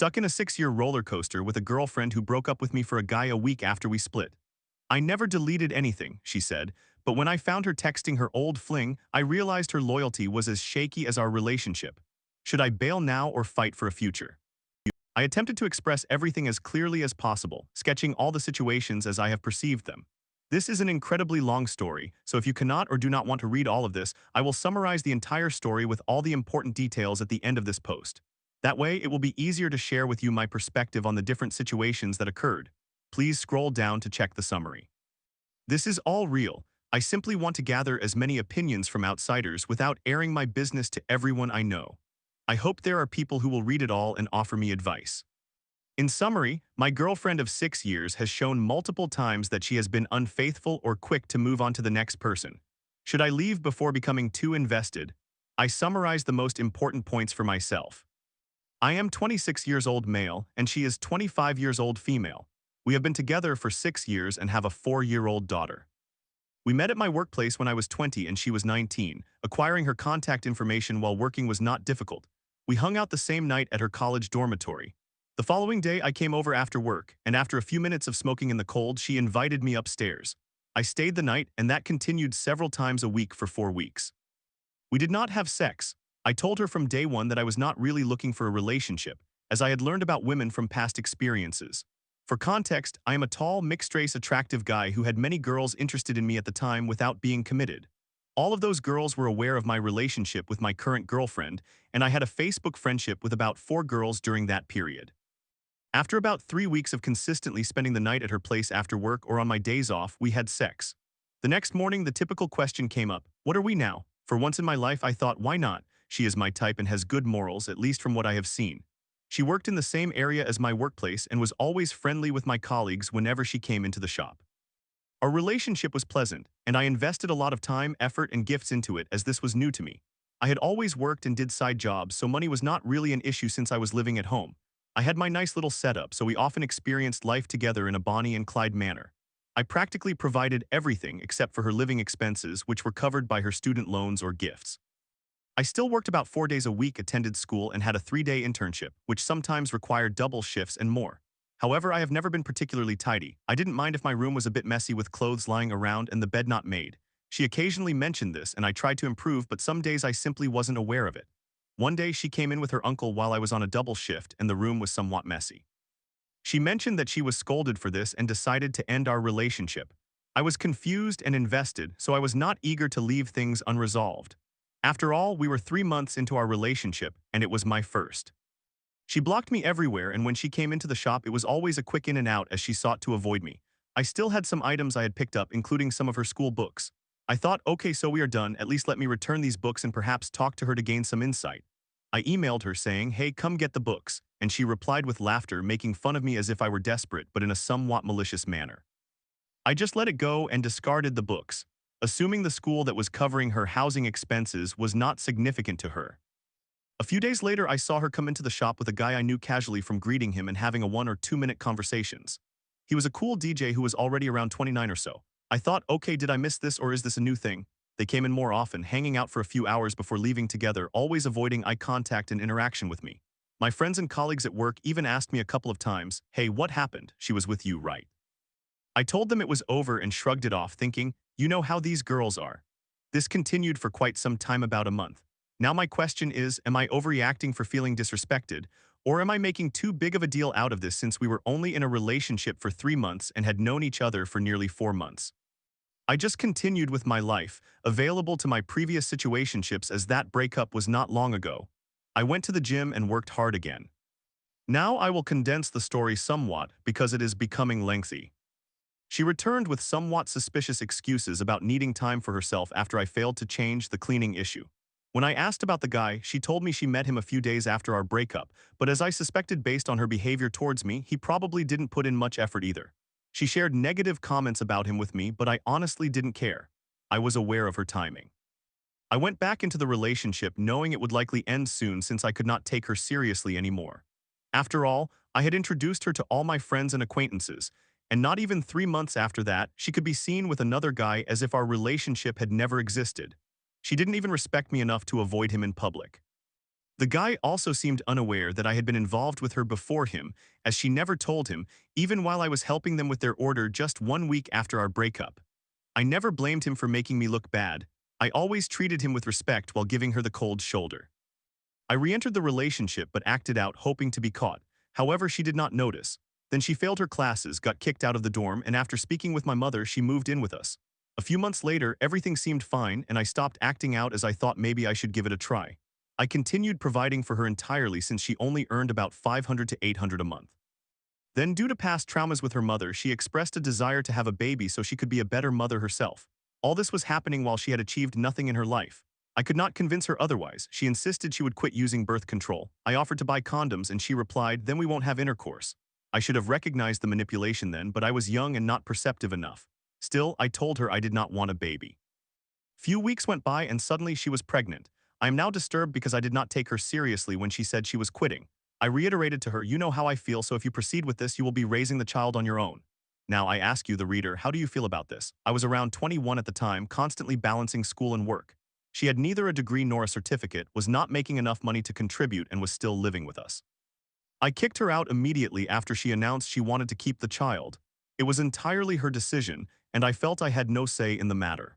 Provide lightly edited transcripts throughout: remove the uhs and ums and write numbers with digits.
Stuck in a 6-year roller coaster with a girlfriend who broke up with me for a guy a week after we split. I never deleted anything, she said, but when I found her texting her old fling, I realized her loyalty was as shaky as our relationship. Should I bail now or fight for a future? I attempted to express everything as clearly as possible, sketching all the situations as I have perceived them. This is an incredibly long story, so if you cannot or do not want to read all of this, I will summarize the entire story with all the important details at the end of this post. That way, it will be easier to share with you my perspective on the different situations that occurred. Please scroll down to check the summary. This is all real. I simply want to gather as many opinions from outsiders without airing my business to everyone I know. I hope there are people who will read it all and offer me advice. In summary, my girlfriend of 6 years has shown multiple times that she has been unfaithful or quick to move on to the next person. Should I leave before becoming too invested? I summarize the most important points for myself. I am 26 years old male and she is 25 years old female. We have been together for 6 years and have a 4-year-old daughter. We met at my workplace when I was 20 and she was 19. Acquiring her contact information while working was not difficult. We hung out the same night at her college dormitory. The following day I came over after work, and after a few minutes of smoking in the cold, she invited me upstairs. I stayed the night, and that continued several times a week for 4 weeks. We did not have sex. I told her from day one that I was not really looking for a relationship, as I had learned about women from past experiences. For context, I am a tall, mixed-race, attractive guy who had many girls interested in me at the time without being committed. All of those girls were aware of my relationship with my current girlfriend, and I had a Facebook friendship with about 4 girls during that period. After about 3 weeks of consistently spending the night at her place after work or on my days off, we had sex. The next morning, the typical question came up, what are we now? For once in my life, I thought, why not? She is my type and has good morals, at least from what I have seen. She worked in the same area as my workplace and was always friendly with my colleagues whenever she came into the shop. Our relationship was pleasant, and I invested a lot of time, effort, and gifts into it as this was new to me. I had always worked and did side jobs, so money was not really an issue since I was living at home. I had my nice little setup, so we often experienced life together in a Bonnie and Clyde manner. I practically provided everything except for her living expenses, which were covered by her student loans or gifts. I still worked about 4 days a week, attended school, and had a 3-day internship, which sometimes required double shifts and more. However, I have never been particularly tidy. I didn't mind if my room was a bit messy with clothes lying around and the bed not made. She occasionally mentioned this, and I tried to improve, but some days I simply wasn't aware of it. One day she came in with her uncle while I was on a double shift and the room was somewhat messy. She mentioned that she was scolded for this and decided to end our relationship. I was confused and invested, so I was not eager to leave things unresolved. After all, we were 3 months into our relationship, and it was my first. She blocked me everywhere, and when she came into the shop, it was always a quick in and out as she sought to avoid me. I still had some items I had picked up, including some of her school books. I thought, okay, so we are done, at least let me return these books and perhaps talk to her to gain some insight. I emailed her saying, hey, come get the books, and she replied with laughter, making fun of me as if I were desperate, but in a somewhat malicious manner. I just let it go and discarded the books, assuming the school that was covering her housing expenses was not significant to her. A few days later, I saw her come into the shop with a guy I knew casually from greeting him and having a 1 or 2 minute conversations. He was a cool DJ who was already around 29 or so. I thought, okay, did I miss this or is this a new thing? They came in more often, hanging out for a few hours before leaving together, always avoiding eye contact and interaction with me. My friends and colleagues at work even asked me a couple of times, hey, what happened? She was with you, right? I told them it was over and shrugged it off, thinking, you know how these girls are. This continued for quite some time, about a month. Now my question is, am I overreacting for feeling disrespected, or am I making too big of a deal out of this since we were only in a relationship for 3 months and had known each other for nearly 4 months? I just continued with my life, available to my previous situationships as that breakup was not long ago. I went to the gym and worked hard again. Now I will condense the story somewhat because it is becoming lengthy. She returned with somewhat suspicious excuses about needing time for herself after I failed to change the cleaning issue. When I asked about the guy, she told me she met him a few days after our breakup, but as I suspected based on her behavior towards me, he probably didn't put in much effort either. She shared negative comments about him with me, but I honestly didn't care. I was aware of her timing. I went back into the relationship knowing it would likely end soon since I could not take her seriously anymore. After all, I had introduced her to all my friends and acquaintances, and not even 3 months after that, she could be seen with another guy as if our relationship had never existed. She didn't even respect me enough to avoid him in public. The guy also seemed unaware that I had been involved with her before him, as she never told him, even while I was helping them with their order just 1 week after our breakup. I never blamed him for making me look bad. I always treated him with respect while giving her the cold shoulder. I re-entered the relationship but acted out hoping to be caught. However, she did not notice. Then she failed her classes, got kicked out of the dorm, and after speaking with my mother, she moved in with us. A few months later, everything seemed fine and I stopped acting out as I thought maybe I should give it a try. I continued providing for her entirely since she only earned about 500 to 800 a month. Then, due to past traumas with her mother, she expressed a desire to have a baby so she could be a better mother herself. All this was happening while she had achieved nothing in her life. I could not convince her otherwise. She insisted she would quit using birth control. I offered to buy condoms and she replied, "Then we won't have intercourse." I should have recognized the manipulation then, but I was young and not perceptive enough. Still, I told her I did not want a baby. Few weeks went by and suddenly she was pregnant. I am now disturbed because I did not take her seriously when she said she was quitting. I reiterated to her, "You know how I feel, so if you proceed with this, you will be raising the child on your own." Now I ask you, the reader, how do you feel about this? I was around 21 at the time, constantly balancing school and work. She had neither a degree nor a certificate, was not making enough money to contribute, and was still living with us. I kicked her out immediately after she announced she wanted to keep the child. It was entirely her decision, and I felt I had no say in the matter.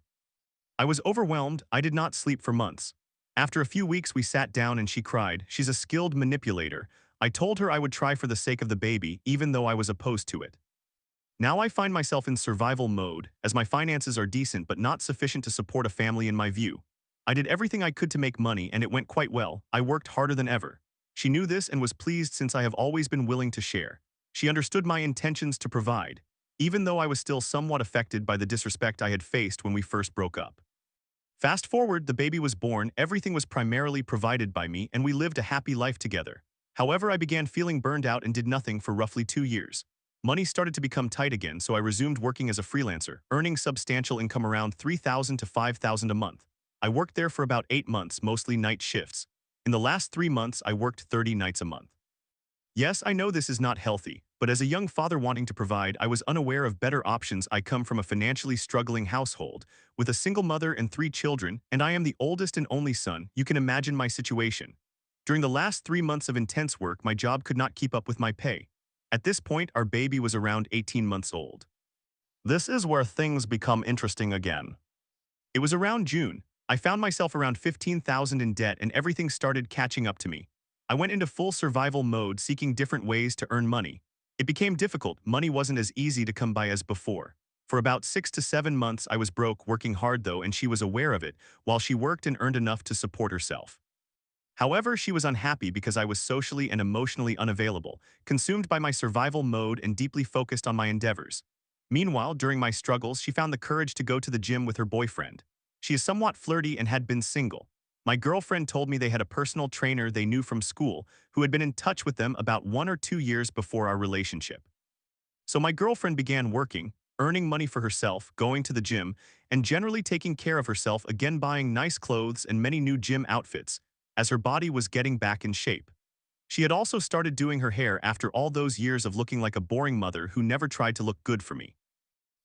I was overwhelmed. I did not sleep for months. After a few weeks, we sat down and she cried. She's a skilled manipulator. I told her I would try for the sake of the baby, even though I was opposed to it. Now I find myself in survival mode, as my finances are decent but not sufficient to support a family in my view. I did everything I could to make money and it went quite well. I worked harder than ever. She knew this and was pleased since I have always been willing to share. She understood my intentions to provide, even though I was still somewhat affected by the disrespect I had faced when we first broke up. Fast forward, the baby was born, everything was primarily provided by me, and we lived a happy life together. However, I began feeling burned out and did nothing for roughly 2 years. Money started to become tight again, so I resumed working as a freelancer, earning substantial income around 3,000 to 5,000 a month. I worked there for about 8 months, mostly night shifts. In the last 3 months, I worked 30 nights a month. Yes, I know this is not healthy, but as a young father wanting to provide, I was unaware of better options. I come from a financially struggling household, with a single mother and 3 children, and I am the oldest and only son. You can imagine my situation. During the last 3 months of intense work, my job could not keep up with my pay. At this point, our baby was around 18 months old. This is where things become interesting again. It was around June. I found myself around 15,000 in debt and everything started catching up to me. I went into full survival mode, seeking different ways to earn money. It became difficult. Money wasn't as easy to come by as before. For about 6 to 7 months, I was broke, working hard though, and she was aware of it, while she worked and earned enough to support herself. However, she was unhappy because I was socially and emotionally unavailable, consumed by my survival mode and deeply focused on my endeavors. Meanwhile, during my struggles, she found the courage to go to the gym with her boyfriend. She is somewhat flirty and had been single. My girlfriend told me they had a personal trainer they knew from school who had been in touch with them about 1 or 2 years before our relationship. So my girlfriend began working, earning money for herself, going to the gym, and generally taking care of herself, again buying nice clothes and many new gym outfits, as her body was getting back in shape. She had also started doing her hair after all those years of looking like a boring mother who never tried to look good for me.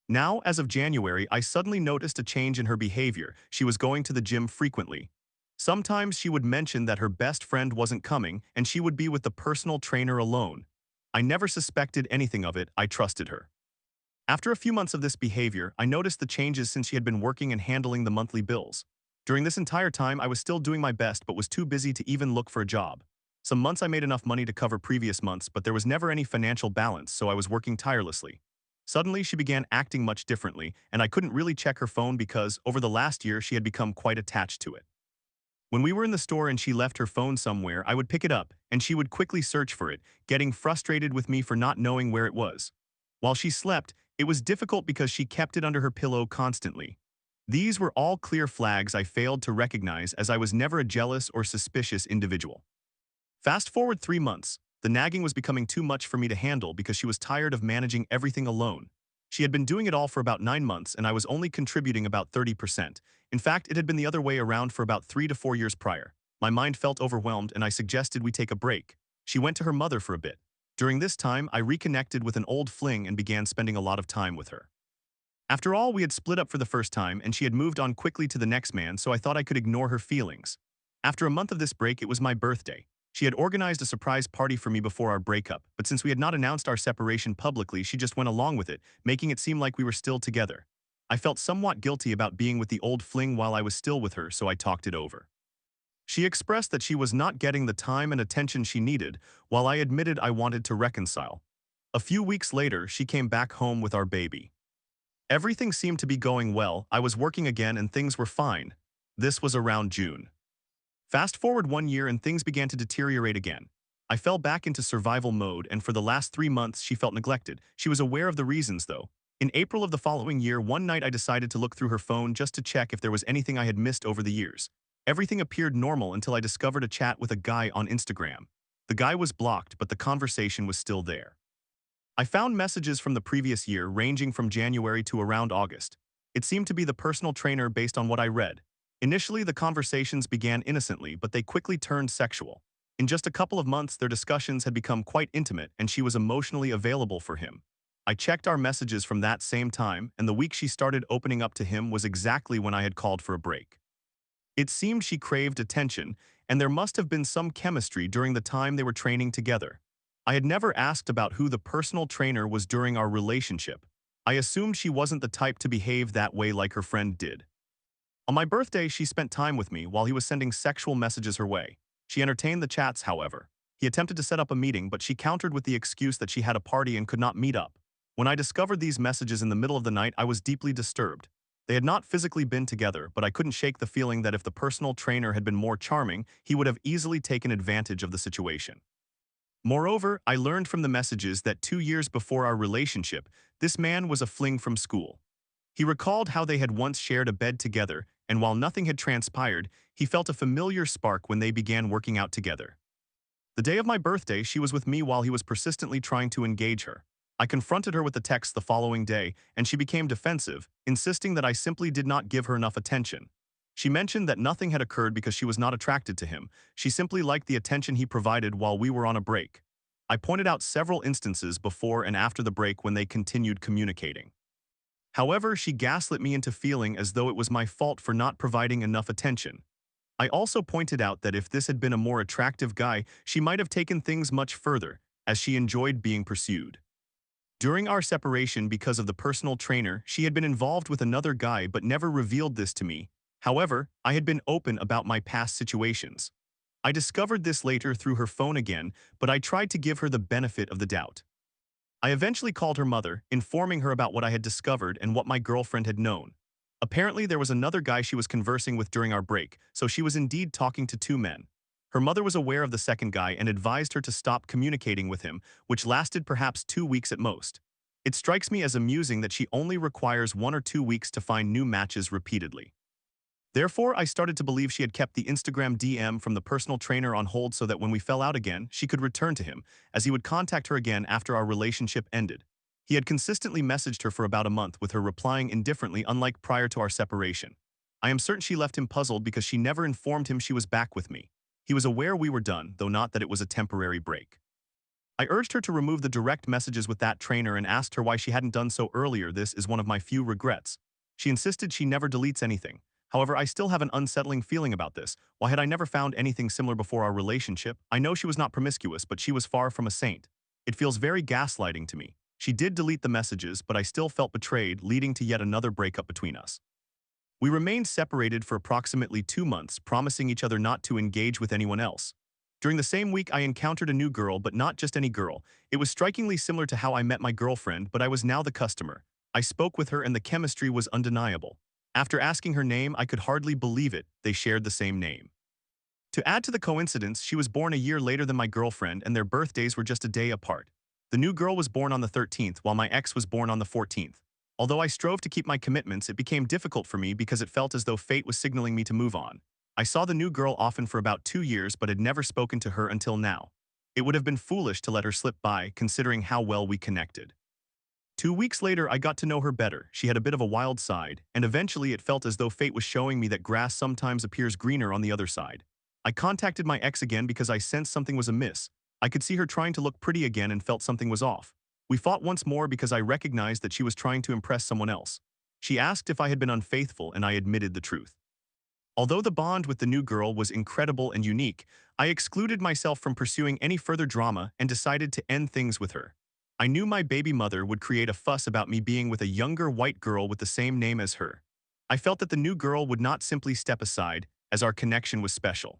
Now, as of January, I suddenly noticed a change in her behavior. She was going to the gym frequently. Sometimes she would mention that her best friend wasn't coming and she would be with the personal trainer alone. I never suspected anything of it. I trusted her. After a few months of this behavior, I noticed the changes since she had been working and handling the monthly bills. During this entire time, I was still doing my best but was too busy to even look for a job. Some months I made enough money to cover previous months, but there was never any financial balance, so I was working tirelessly. Suddenly, she began acting much differently, and I couldn't really check her phone because, over the last year, she had become quite attached to it. When we were in the store and she left her phone somewhere, I would pick it up, and she would quickly search for it, getting frustrated with me for not knowing where it was. While she slept, it was difficult because she kept it under her pillow constantly. These were all clear flags I failed to recognize, as I was never a jealous or suspicious individual. Fast forward 3 months. The nagging was becoming too much for me to handle because she was tired of managing everything alone. She had been doing it all for about 9 months and I was only contributing about 30%. In fact, it had been the other way around for about 3 to 4 years prior. My mind felt overwhelmed and I suggested we take a break. She went to her mother for a bit. During this time, I reconnected with an old fling and began spending a lot of time with her. After all, we had split up for the first time and she had moved on quickly to the next man, so I thought I could ignore her feelings. After a month of this break, it was my birthday. She had organized a surprise party for me before our breakup, but since we had not announced our separation publicly, she just went along with it, making it seem like we were still together. I felt somewhat guilty about being with the old fling while I was still with her, so I talked it over. She expressed that she was not getting the time and attention she needed, while I admitted I wanted to reconcile. A few weeks later, she came back home with our baby. Everything seemed to be going well, I was working again and things were fine. This was around June. Fast forward 1 year and things began to deteriorate again. I fell back into survival mode and for the last 3 months she felt neglected. She was aware of the reasons though. In April of the following year, one night I decided to look through her phone just to check if there was anything I had missed over the years. Everything appeared normal until I discovered a chat with a guy on Instagram. The guy was blocked, but the conversation was still there. I found messages from the previous year ranging from January to around August. It seemed to be the personal trainer based on what I read. Initially, the conversations began innocently, but they quickly turned sexual. In just a couple of months, their discussions had become quite intimate and she was emotionally available for him. I checked our messages from that same time, and the week she started opening up to him was exactly when I had called for a break. It seemed she craved attention, and there must have been some chemistry during the time they were training together. I had never asked about who the personal trainer was during our relationship. I assumed she wasn't the type to behave that way like her friend did. On my birthday, she spent time with me while he was sending sexual messages her way. She entertained the chats, however. He attempted to set up a meeting, but she countered with the excuse that she had a party and could not meet up. When I discovered these messages in the middle of the night, I was deeply disturbed. They had not physically been together, but I couldn't shake the feeling that if the personal trainer had been more charming, he would have easily taken advantage of the situation. Moreover, I learned from the messages that 2 years before our relationship, this man was a fling from school. He recalled how they had once shared a bed together, and while nothing had transpired, he felt a familiar spark when they began working out together. The day of my birthday, she was with me while he was persistently trying to engage her. I confronted her with the text the following day, and she became defensive, insisting that I simply did not give her enough attention. She mentioned that nothing had occurred because she was not attracted to him. She simply liked the attention he provided while we were on a break. I pointed out several instances before and after the break when they continued communicating. However, she gaslit me into feeling as though it was my fault for not providing enough attention. I also pointed out that if this had been a more attractive guy, she might have taken things much further, as she enjoyed being pursued. During our separation because of the personal trainer, she had been involved with another guy but never revealed this to me. However, I had been open about my past situations. I discovered this later through her phone again, but I tried to give her the benefit of the doubt. I eventually called her mother, informing her about what I had discovered and what my girlfriend had known. Apparently, there was another guy she was conversing with during our break, so she was indeed talking to two men. Her mother was aware of the second guy and advised her to stop communicating with him, which lasted perhaps 2 weeks at most. It strikes me as amusing that she only requires 1 or 2 weeks to find new matches repeatedly. Therefore, I started to believe she had kept the Instagram DM from the personal trainer on hold so that when we fell out again, she could return to him, as he would contact her again after our relationship ended. He had consistently messaged her for about a month, with her replying indifferently, unlike prior to our separation. I am certain she left him puzzled because she never informed him she was back with me. He was aware we were done, though not that it was a temporary break. I urged her to remove the direct messages with that trainer and asked her why she hadn't done so earlier. This is one of my few regrets. She insisted she never deletes anything. However, I still have an unsettling feeling about this. Why had I never found anything similar before our relationship? I know she was not promiscuous, but she was far from a saint. It feels very gaslighting to me. She did delete the messages, but I still felt betrayed, leading to yet another breakup between us. We remained separated for approximately 2 months, promising each other not to engage with anyone else. During the same week, I encountered a new girl, but not just any girl. It was strikingly similar to how I met my girlfriend, but I was now the customer. I spoke with her and the chemistry was undeniable. After asking her name, I could hardly believe it. They shared the same name. To add to the coincidence, she was born a year later than my girlfriend and their birthdays were just a day apart. The new girl was born on the 13th, while my ex was born on the 14th. Although I strove to keep my commitments, it became difficult for me because it felt as though fate was signaling me to move on. I saw the new girl often for about 2 years but had never spoken to her until now. It would have been foolish to let her slip by, considering how well we connected. 2 weeks later, I got to know her better. She had a bit of a wild side, and eventually it felt as though fate was showing me that grass sometimes appears greener on the other side. I contacted my ex again because I sensed something was amiss. I could see her trying to look pretty again and felt something was off. We fought once more because I recognized that she was trying to impress someone else. She asked if I had been unfaithful and I admitted the truth. Although the bond with the new girl was incredible and unique, I excluded myself from pursuing any further drama and decided to end things with her. I knew my baby mother would create a fuss about me being with a younger white girl with the same name as her. I felt that the new girl would not simply step aside, as our connection was special.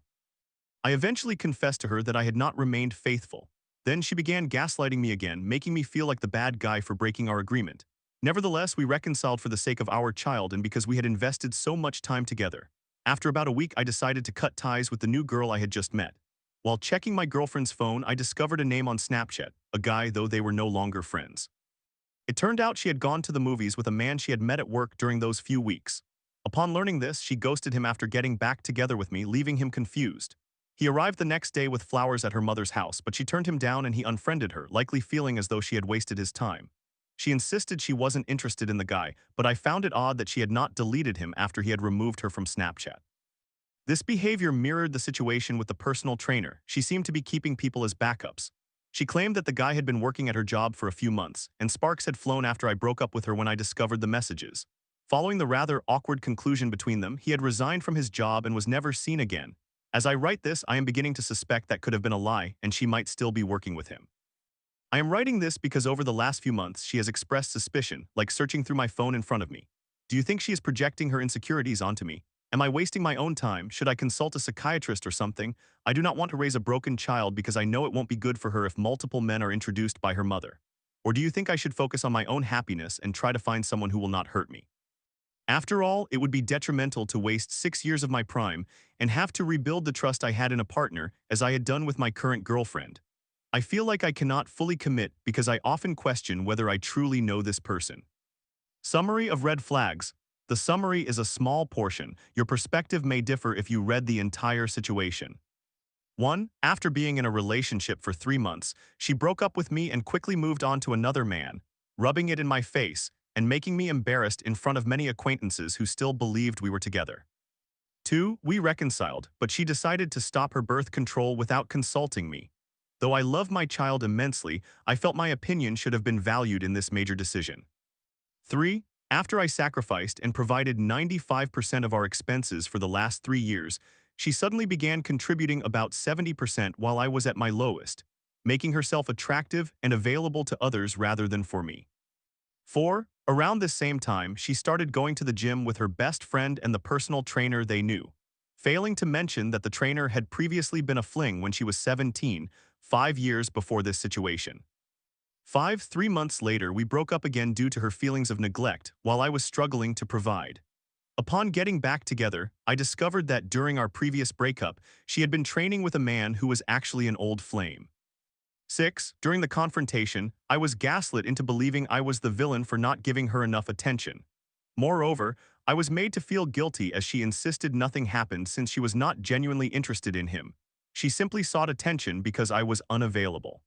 I eventually confessed to her that I had not remained faithful. Then she began gaslighting me again, making me feel like the bad guy for breaking our agreement. Nevertheless, we reconciled for the sake of our child and because we had invested so much time together. After about a week, I decided to cut ties with the new girl I had just met. While checking my girlfriend's phone, I discovered a name on Snapchat, a guy, though they were no longer friends. It turned out she had gone to the movies with a man she had met at work during those few weeks. Upon learning this, she ghosted him after getting back together with me, leaving him confused. He arrived the next day with flowers at her mother's house, but she turned him down and he unfriended her, likely feeling as though she had wasted his time. She insisted she wasn't interested in the guy, but I found it odd that she had not deleted him after he had removed her from Snapchat. This behavior mirrored the situation with the personal trainer. She seemed to be keeping people as backups. She claimed that the guy had been working at her job for a few months, and sparks had flown after I broke up with her when I discovered the messages. Following the rather awkward conclusion between them, he had resigned from his job and was never seen again. As I write this, I am beginning to suspect that could have been a lie, and she might still be working with him. I am writing this because over the last few months, she has expressed suspicion, like searching through my phone in front of me. Do you think she is projecting her insecurities onto me? Am I wasting my own time? Should I consult a psychiatrist or something? I do not want to raise a broken child because I know it won't be good for her if multiple men are introduced by her mother. Or do you think I should focus on my own happiness and try to find someone who will not hurt me? After all, it would be detrimental to waste 6 years of my prime and have to rebuild the trust I had in a partner as I had done with my current girlfriend. I feel like I cannot fully commit because I often question whether I truly know this person. Summary of red flags. The summary is a small portion. Your perspective may differ if you read the entire situation. 1. After being in a relationship for 3 months, she broke up with me and quickly moved on to another man, rubbing it in my face and making me embarrassed in front of many acquaintances who still believed we were together. 2. We reconciled, but she decided to stop her birth control without consulting me. Though I love my child immensely, I felt my opinion should have been valued in this major decision. 3. After I sacrificed and provided 95% of our expenses for the last 3 years, she suddenly began contributing about 70% while I was at my lowest, making herself attractive and available to others rather than for me. 4. Around this same time, she started going to the gym with her best friend and the personal trainer they knew, failing to mention that the trainer had previously been a fling when she was 17, 5 years before this situation. 5. 3 months later, we broke up again due to her feelings of neglect while I was struggling to provide. Upon getting back together, I discovered that during our previous breakup, she had been training with a man who was actually an old flame. 6. During the confrontation, I was gaslit into believing I was the villain for not giving her enough attention. Moreover, I was made to feel guilty as she insisted nothing happened since she was not genuinely interested in him. She simply sought attention because I was unavailable.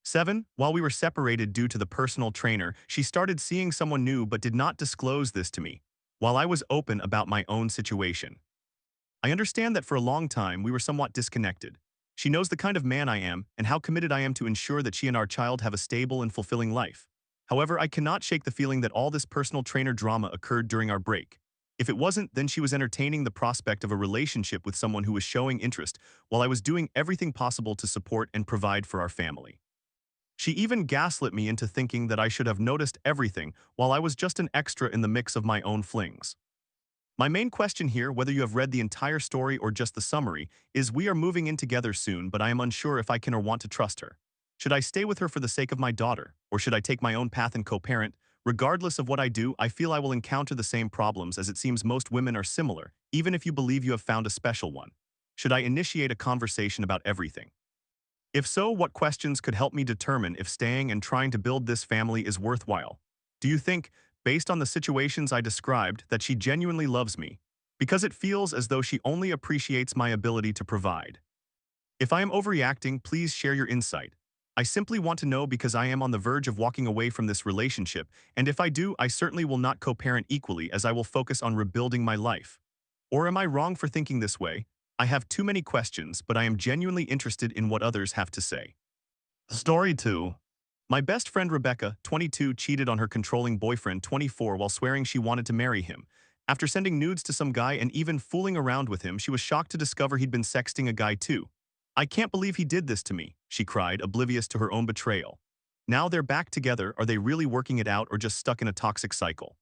7. While we were separated due to the personal trainer, she started seeing someone new but did not disclose this to me, while I was open about my own situation. I understand that for a long time we were somewhat disconnected. She knows the kind of man I am and how committed I am to ensure that she and our child have a stable and fulfilling life. However, I cannot shake the feeling that all this personal trainer drama occurred during our break. If it wasn't, then she was entertaining the prospect of a relationship with someone who was showing interest while I was doing everything possible to support and provide for our family. She even gaslit me into thinking that I should have noticed everything while I was just an extra in the mix of my own flings. My main question here, whether you have read the entire story or just the summary, is we are moving in together soon, but I am unsure if I can or want to trust her. Should I stay with her for the sake of my daughter, or should I take my own path and co-parent? Regardless of what I do, I feel I will encounter the same problems as it seems most women are similar, even if you believe you have found a special one. Should I initiate a conversation about everything? If so, what questions could help me determine if staying and trying to build this family is worthwhile? Do you think, based on the situations I described, that she genuinely loves me? Because it feels as though she only appreciates my ability to provide. If I am overreacting, please share your insight. I simply want to know because I am on the verge of walking away from this relationship, and if I do, I certainly will not co-parent equally as I will focus on rebuilding my life. Or am I wrong for thinking this way? I have too many questions, but I am genuinely interested in what others have to say. Story 2. My best friend Rebecca, 22, cheated on her controlling boyfriend, 24, while swearing she wanted to marry him. After sending nudes to some guy and even fooling around with him, she was shocked to discover he'd been sexting a guy too. "I can't believe he did this to me," she cried, oblivious to her own betrayal. Now they're back together. Are they really working it out or just stuck in a toxic cycle?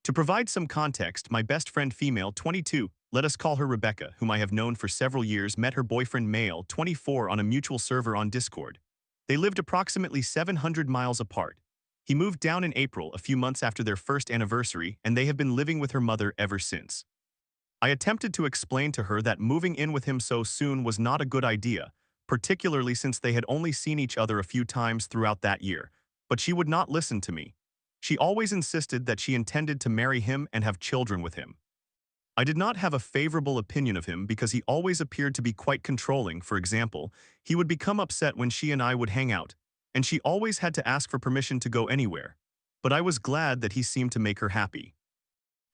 To provide some context, my best friend, female, 22, let us call her Rebecca, whom I have known for several years, met her boyfriend, male, 24, on a mutual server on Discord. They lived approximately 700 miles apart. He moved down in April, a few months after their first anniversary, and they have been living with her mother ever since. I attempted to explain to her that moving in with him so soon was not a good idea, particularly since they had only seen each other a few times throughout that year, but she would not listen to me. She always insisted that she intended to marry him and have children with him. I did not have a favorable opinion of him because he always appeared to be quite controlling. For example, he would become upset when she and I would hang out, and she always had to ask for permission to go anywhere. But I was glad that he seemed to make her happy.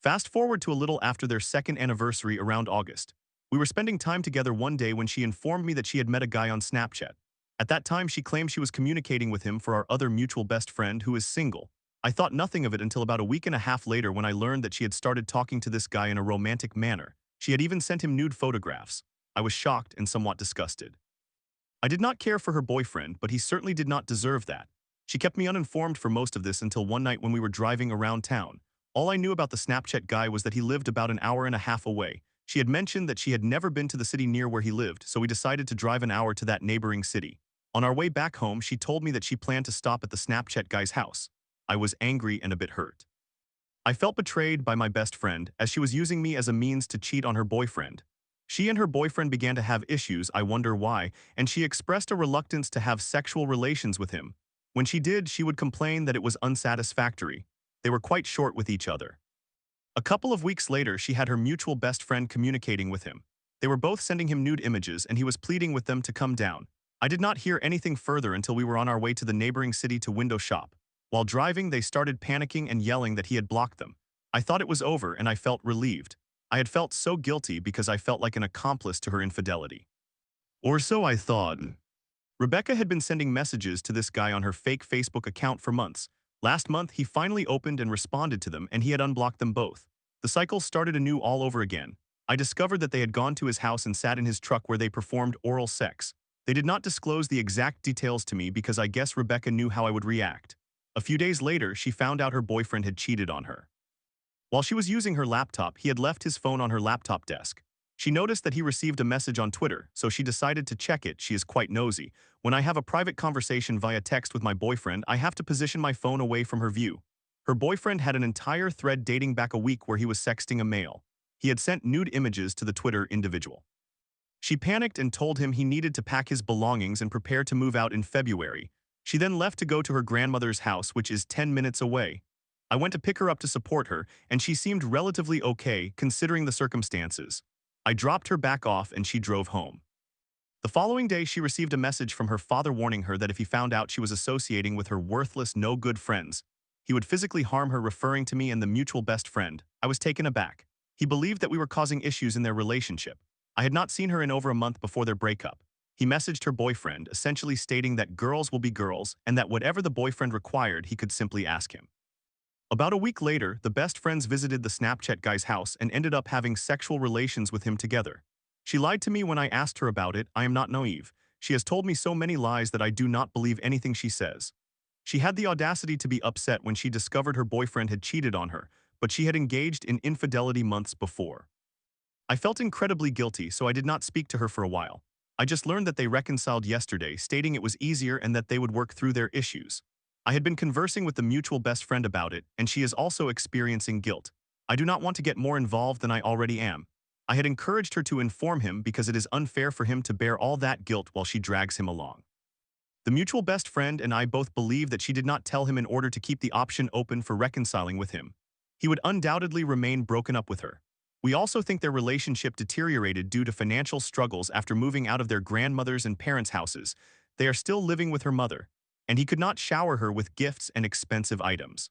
Fast forward to a little after their second anniversary around August. We were spending time together one day when she informed me that she had met a guy on Snapchat. At that time, she claimed she was communicating with him for our other mutual best friend who is single. I thought nothing of it until about a week and a half later when I learned that she had started talking to this guy in a romantic manner. She had even sent him nude photographs. I was shocked and somewhat disgusted. I did not care for her boyfriend, but he certainly did not deserve that. She kept me uninformed for most of this until one night when we were driving around town. All I knew about the Snapchat guy was that he lived about an hour and a half away. She had mentioned that she had never been to the city near where he lived, so we decided to drive an hour to that neighboring city. On our way back home, she told me that she planned to stop at the Snapchat guy's house. I was angry and a bit hurt. I felt betrayed by my best friend, as she was using me as a means to cheat on her boyfriend. She and her boyfriend began to have issues, I wonder why, and she expressed a reluctance to have sexual relations with him. When she did, she would complain that it was unsatisfactory. They were quite short with each other. A couple of weeks later, she had her mutual best friend communicating with him. They were both sending him nude images, and he was pleading with them to come down. I did not hear anything further until we were on our way to the neighboring city to window shop. While driving, they started panicking and yelling that he had blocked them. I thought it was over, and I felt relieved. I had felt so guilty because I felt like an accomplice to her infidelity. Or so I thought. Rebecca had been sending messages to this guy on her fake Facebook account for months. Last month, he finally opened and responded to them, and he had unblocked them both. The cycle started anew all over again. I discovered that they had gone to his house and sat in his truck where they performed oral sex. They did not disclose the exact details to me because I guess Rebecca knew how I would react. A few days later, she found out her boyfriend had cheated on her. While she was using her laptop, he had left his phone on her laptop desk. She noticed that he received a message on Twitter, so she decided to check it. She is quite nosy. When I have a private conversation via text with my boyfriend, I have to position my phone away from her view. Her boyfriend had an entire thread dating back a week where he was sexting a male. He had sent nude images to the Twitter individual. She panicked and told him he needed to pack his belongings and prepare to move out in February. She then left to go to her grandmother's house, which is 10 minutes away. I went to pick her up to support her, and she seemed relatively okay considering the circumstances. I dropped her back off and she drove home. The following day, she received a message from her father warning her that if he found out she was associating with her worthless, no-good friends, he would physically harm her, referring to me and the mutual best friend. I was taken aback. He believed that we were causing issues in their relationship. I had not seen her in over a month before their breakup. He messaged her boyfriend, essentially stating that girls will be girls and that whatever the boyfriend required, he could simply ask him. About a week later, the best friends visited the Snapchat guy's house and ended up having sexual relations with him together. She lied to me when I asked her about it. I am not naive. She has told me so many lies that I do not believe anything she says. She had the audacity to be upset when she discovered her boyfriend had cheated on her, but she had engaged in infidelity months before. I felt incredibly guilty, so I did not speak to her for a while. I just learned that they reconciled yesterday, stating it was easier and that they would work through their issues. I had been conversing with the mutual best friend about it, and she is also experiencing guilt. I do not want to get more involved than I already am. I had encouraged her to inform him because it is unfair for him to bear all that guilt while she drags him along. The mutual best friend and I both believe that she did not tell him in order to keep the option open for reconciling with him. He would undoubtedly remain broken up with her. We also think their relationship deteriorated due to financial struggles after moving out of their grandmother's and parents' houses. They are still living with her mother, and he could not shower her with gifts and expensive items.